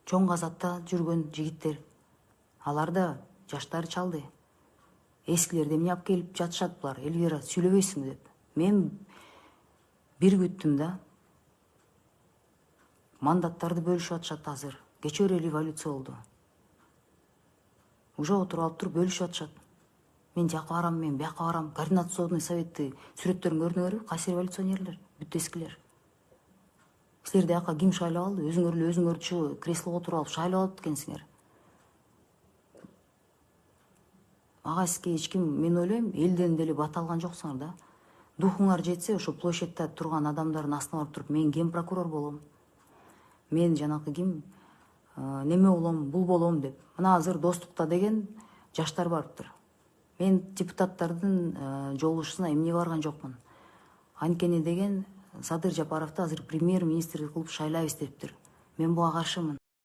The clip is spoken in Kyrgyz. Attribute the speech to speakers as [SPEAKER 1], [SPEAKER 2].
[SPEAKER 1] чоң казатта жүргөн жигиттер. Алар да жаштары чалды. Эскилерди эмне алып келип жатышат булар, Эльвира сүйлөбөйсүңбү деп. Мен бир күттүм да. Мандаттарды бөлүшүп атышат азыр. Кечээ эле революция болду. Уже отуруп алып туруп бөлүшүп атышат. Мен жака барам, мен бияка барам. Координационный советти сүрөттөрүн көрдүңөрбү? Кайсы революционерлер? Бүт эскилер. Силерди жака ким шайлап алды? Өзүңөрчү креслого отуруп алып шайлап алат экенсиңер. Ага сизге эч ким, мен ойлойм, элден деле бата алган жоксуңар да. Духуңар жетсе, ошо площадьта турган адамдардын астына барып туруп, мен ген прокурор болом. Мен жанакы ким неме болом, бул болом деп. Мына азыр достукта деген жаштар барыптыр. Мен депутаттардын жолугушуусуна эмнеге барган жокмун. Анткени деген Садыр Жапаровду азыр премьер-министр кылып шайлайбыз дептир. Мен буга каршымын.